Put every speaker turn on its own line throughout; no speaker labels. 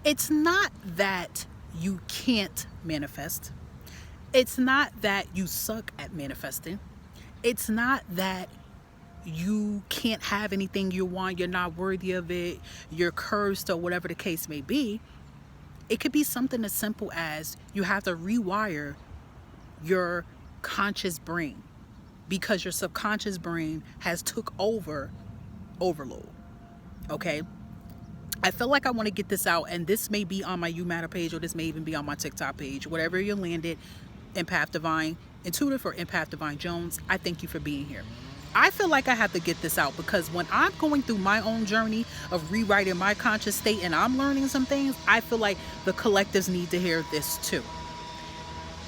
It's not that you can't manifest. It's not that you suck at manifesting. It's not that you can't have anything you want, you're not worthy of it, you're cursed, or whatever the case may be. It could be something as simple as you have to rewire your conscious brain because your subconscious brain has took over overload. Okay? I feel like I want to get this out, and this may be on my You Matter page, or this may even be on my TikTok page, whatever you landed, Empath Divine Intuitive or Empath Divine Jones. I thank you for being here. I feel like I have to get this out because when I'm going through my own journey of rewriting my conscious state and I'm learning some things, I feel like the collectives need to hear this too.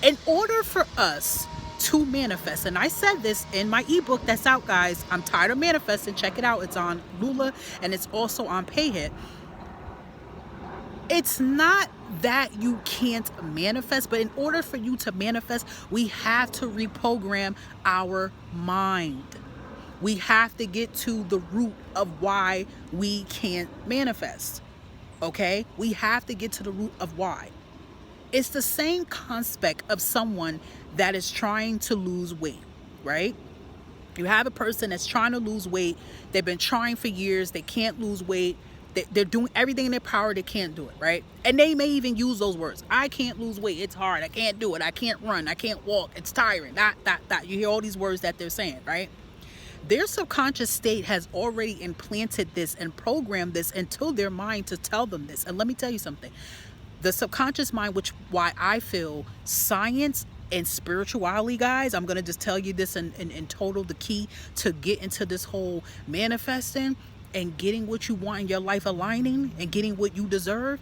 In order for us to manifest, and I said this in my ebook that's out, guys, I'm tired of manifesting. Check it out. It's on Lula and it's also on Payhit. It's not that you can't manifest, but in order for you to manifest, we have to reprogram our mind. We have to get to the root of why we can't manifest. Okay? We have to get to the root of why. It's the same concept of someone that is trying to lose weight, right? You have a person that's trying to lose weight. They've been trying for years. They can't lose weight. They're doing everything in their power. They can't do it, right? And they may even use those words. I can't lose weight. It's hard. I can't do it. I can't run. I can't walk. It's tiring. You hear all these words that they're saying, right? Their subconscious state has already implanted this and programmed this into their mind to tell them this. And let me tell you something. The subconscious mind, which why I feel science and spirituality, guys, I'm going to just tell you this in total, the key to get into this whole manifesting and getting what you want in your life, aligning and getting what you deserve.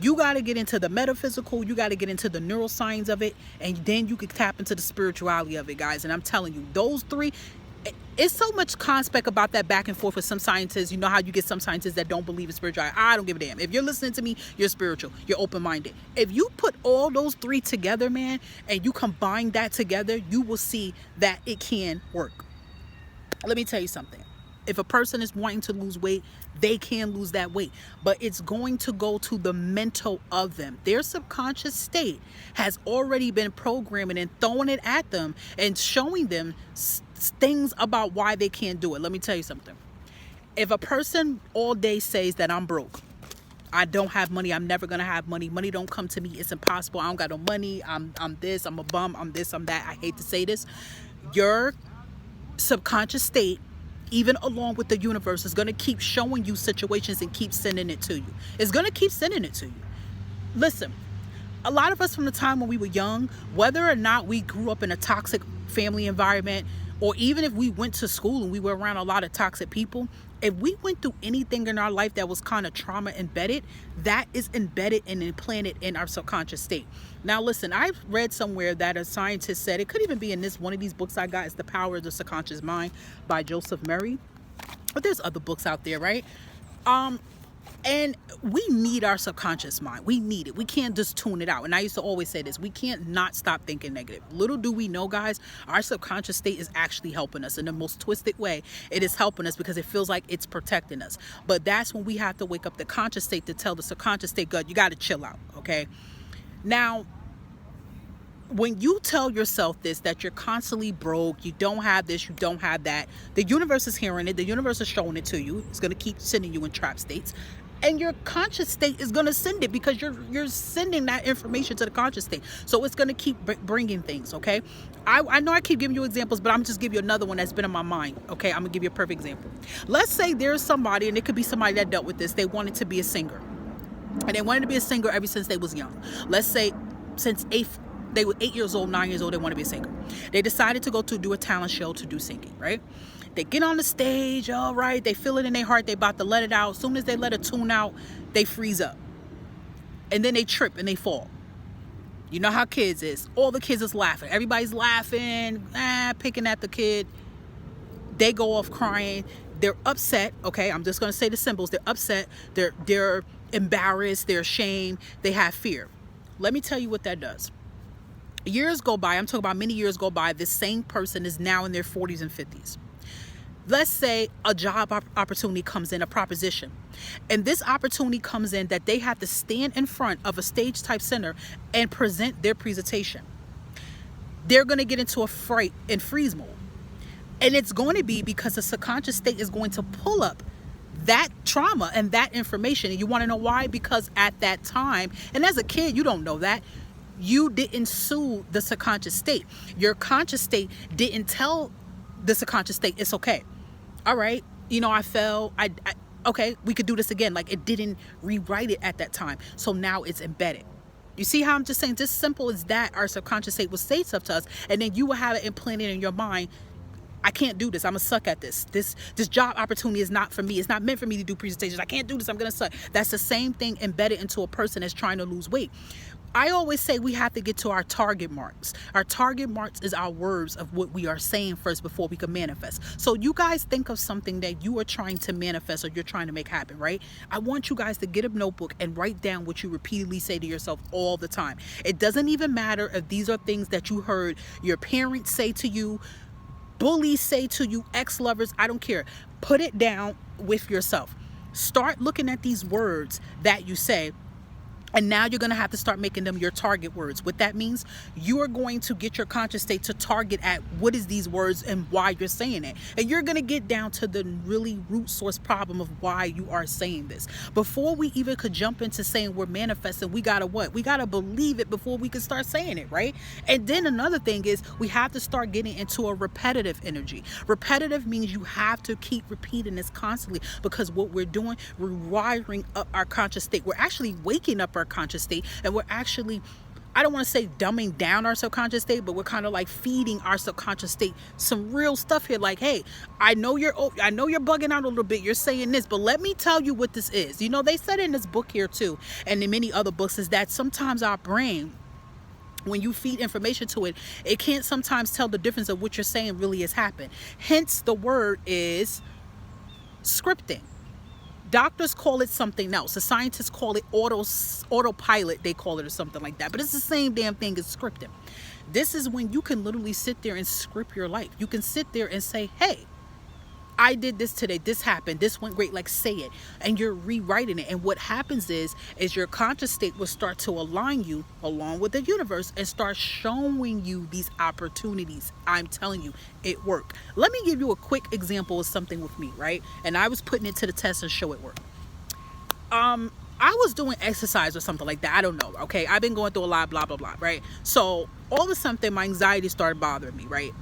You got to get into the metaphysical. You got to get into the neuroscience of it. And then you can tap into the spirituality of it, guys. And I'm telling you, those three, it's so much conspect about that back and forth with some scientists. You know how you get some scientists that don't believe in spirituality. I don't give a damn. If you're listening to me, you're spiritual. You're open-minded. If you put all those three together, man, and you combine that together, you will see that it can work. Let me tell you something. If a person is wanting to lose weight, they can lose that weight. But it's going to go to the mental of them. Their subconscious state has already been programming and throwing it at them and showing them things about why they can't do it. Let me tell you something. If a person all day says that I'm broke, I don't have money, I'm never going to have money, money don't come to me, it's impossible, I don't got no money, I'm this, I'm a bum, I'm this, I'm that, I hate to say this. Your subconscious state, even along with the universe, is going to keep showing you situations and keep sending it to you. It's going to keep sending it to you. Listen, a lot of us from the time when we were young, whether or not we grew up in a toxic family environment, or even if we went to school and we were around a lot of toxic people, if we went through anything in our life that was kind of trauma embedded, that is embedded and implanted in our subconscious state. Now, listen, I've read somewhere that a scientist said, it could even be in this one of these books I got, it's The Power of the Subconscious Mind by Joseph Murray. But there's other books out there, right? And we need our subconscious mind. We need it. We can't just tune it out. And I used to always say this, we can't not stop thinking negative. Little do we know, guys, our subconscious state is actually helping us in the most twisted way. It is helping us because it feels like it's protecting us. But that's when we have to wake up the conscious state to tell the subconscious state, God, you got to chill out, okay? Now, when you tell yourself this, that you're constantly broke, you don't have this, you don't have that, the universe is hearing it, the universe is showing it to you. It's going to keep sending you in trap states. And your conscious state is going to send it because you're sending that information to the conscious state. So it's going to keep bringing things, okay? I know I keep giving you examples, but I'm just give you another one that's been in my mind, okay? I'm going to give you a perfect example. Let's say there's somebody, and it could be somebody that dealt with this. They wanted to be a singer. And they wanted to be a singer ever since they was young. Let's say since they were 8 years old, 9 years old, they want to be a singer. They decided to go to do a talent show to do singing, right? They get on the stage, all right, they feel it in their heart, they about to let it out. As soon as they let a tune out, they freeze up. And then they trip and they fall. You know how kids is. All the kids is laughing. Everybody's laughing, picking at the kid. They go off crying. They're upset, okay? I'm just going to say the symbols. They're upset. They're embarrassed. They're ashamed. They have fear. Let me tell you what that does. Years go by. I'm talking about many years go by. This same person is now in their 40s and 50s. Let's say a job opportunity comes in, a proposition, and this opportunity comes in that they have to stand in front of a stage type center and present their presentation. They're going to get into a fright and freeze mode. And it's going to be because the subconscious state is going to pull up that trauma and that information. And you want to know why? Because at that time, and as a kid, you don't know that, you didn't soothe the subconscious state. Your conscious state didn't tell the subconscious state, it's okay. All right, I fell. Okay, we could do this again. Like, it didn't rewrite it at that time. So now it's embedded. You see how I'm just saying, just simple as that, our subconscious state will say stuff to us, and then you will have it implanted in your mind. I can't do this. I'm gonna suck at this. This job opportunity is not for me. It's not meant for me to do presentations. I can't do this. I'm gonna suck. That's the same thing embedded into a person that's trying to lose weight. I always say we have to get to our target marks. Our target marks is our words of what we are saying first before we can manifest. So you guys think of something that you are trying to manifest or you're trying to make happen, right? I want you guys to get a notebook and write down what you repeatedly say to yourself all the time. It doesn't even matter if these are things that you heard your parents say to you, bullies say to you, ex-lovers, I don't care. Put it down with yourself. Start looking at these words that you say. And now you're going to have to start making them your target words. What that means, you are going to get your conscious state to target at what is these words and why you're saying it. And you're going to get down to the really root source problem of why you are saying this. Before we even could jump into saying we're manifesting, we got to what? We got to believe it before we can start saying it, right? And then another thing is we have to start getting into a repetitive energy. Repetitive means you have to keep repeating this constantly, because what we're doing, we're wiring up our conscious state. We're actually waking up our conscious state, and we're actually, I don't want to say dumbing down our subconscious state, but we're kind of like feeding our subconscious state some real stuff here. Like, hey, I know you're bugging out a little bit. You're saying this, but let me tell you what this is. They said in this book here too, and in many other books, is that sometimes our brain, when you feed information to it, it can't sometimes tell the difference of what you're saying really has happened. Hence, the word is scripting. Doctors call it something else. The scientists call it autopilot. They call it or something like that. But it's the same damn thing as scripting. This is when you can literally sit there and script your life. You can sit there and say, hey, I did this today. This happened. This went great. Like, say it. And you're rewriting it. And what happens is your conscious state will start to align you along with the universe and start showing you these opportunities. I'm telling you, it worked. Let me give you a quick example of something with me, right? And I was putting it to the test and show it worked. I was doing exercise or something like that. I don't know. Okay. I've been going through a lot, blah, blah, blah. Right. So all of a sudden, my anxiety started bothering me. Right.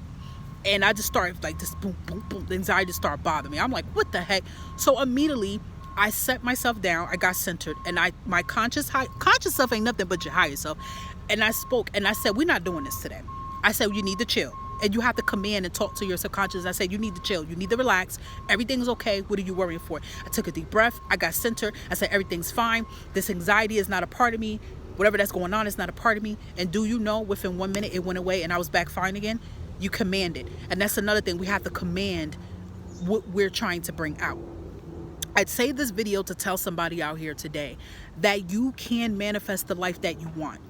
And I just started like this, boom, boom, boom. The anxiety started bothering me. I'm like, what the heck? So immediately I set myself down. I got centered, and my conscious self ain't nothing but your higher self. And I spoke, and I said, we're not doing this today. I said, you need to chill. And you have to command and talk to your subconscious. I said, you need to chill. You need to relax. Everything's okay. What are you worrying for? I took a deep breath. I got centered. I said, everything's fine. This anxiety is not a part of me. Whatever that's going on is not a part of me. And do you know, within 1 minute, it went away and I was back fine again. You command it. And that's another thing. We have to command what we're trying to bring out. I'd say this video to tell somebody out here today that you can manifest the life that you want.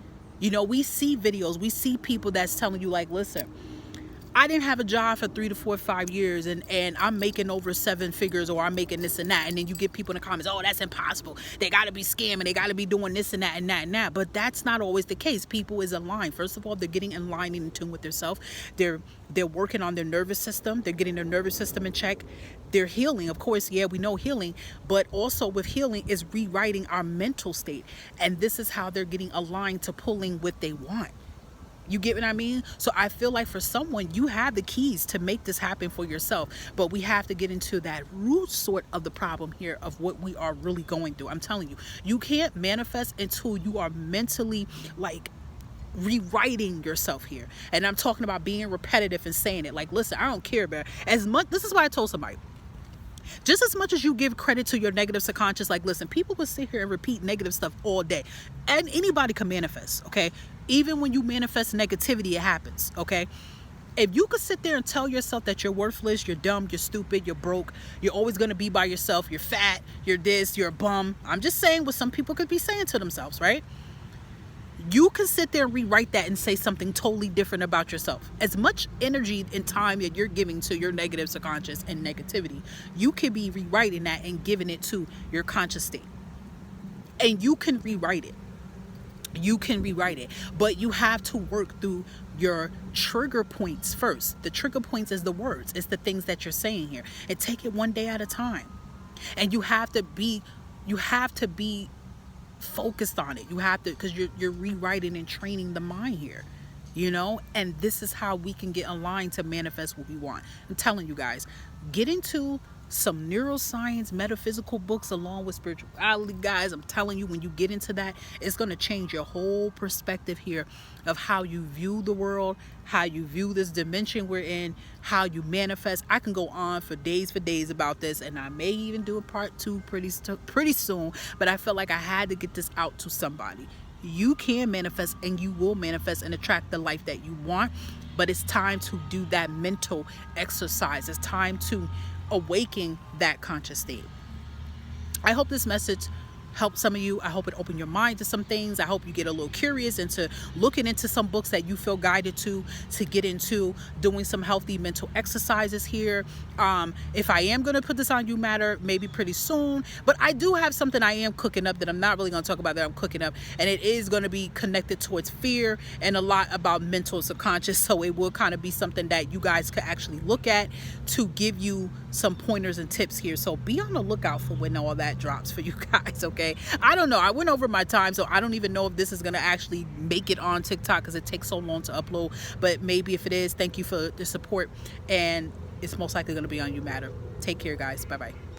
We see videos, we see people that's telling you, like, listen, I didn't have a job for 3 to 4 or 5 years and I'm making over 7 figures, or I'm making this and that. And then you get people in the comments, oh, that's impossible. They got to be scamming. They got to be doing this and that and that and that. But that's not always the case. People is aligned. First of all, they're getting in line and in tune with themselves. They're working on their nervous system. They're getting their nervous system in check. They're healing. Of course, yeah, we know healing, but also with healing is rewriting our mental state. And this is how they're getting aligned to pulling what they want. You get what I mean? So I feel like for someone, you have the keys to make this happen for yourself, but we have to get into that root sort of the problem here of what we are really going through. I'm telling you, you can't manifest until you are mentally like rewriting yourself here. And I'm talking about being repetitive and saying it. Like, listen, I don't care about as much. This is why I told somebody, just as much as you give credit to your negative subconscious, like, listen, people will sit here and repeat negative stuff all day, and anybody can manifest. Okay. Even when you manifest negativity, it happens. Okay. If you could sit there and tell yourself that you're worthless, you're dumb, you're stupid, you're broke, you're always going to be by yourself, you're fat, you're this, you're a bum. I'm just saying what some people could be saying to themselves, right? You can sit there and rewrite that and say something totally different about yourself. As much energy and time that you're giving to your negative subconscious and negativity, you can be rewriting that and giving it to your conscious state. And you can rewrite it. You can rewrite it, but you have to work through your trigger points first. The trigger points is the words. It's the things that you're saying here. And take it one day at a time. And you have to be focused on it. You have to, because you're rewriting and training the mind here, and this is how we can get aligned to manifest what we want. I'm telling you guys, get into some neuroscience, metaphysical books along with spirituality, guys. I'm telling you, when you get into that, it's going to change your whole perspective here of how you view the world, how you view this dimension we're in, how you manifest. I can go on for days about this, and I may even do a part 2 pretty soon, but I felt like I had to get this out to somebody. You can manifest, and you will manifest and attract the life that you want, but it's time to do that mental exercise. It's time to awaken that conscious state. I hope this message help some of you. I hope it opened your mind to some things. I hope you get a little curious into looking into some books that you feel guided to get into doing some healthy mental exercises here. If I am going to put this on You Matter, maybe pretty soon, but I do have something I am cooking up that I'm not really going to talk about, that I'm cooking up, and it is going to be connected towards fear and a lot about mental subconscious. So it will kind of be something that you guys could actually look at to give you some pointers and tips here. So be on the lookout for when all that drops for you guys. Okay. I don't know. I went over my time, so I don't even know if this is going to actually make it on TikTok because it takes so long to upload. But maybe if it is, thank you for the support. And it's most likely going to be on You Matter. Take care, guys. Bye-bye.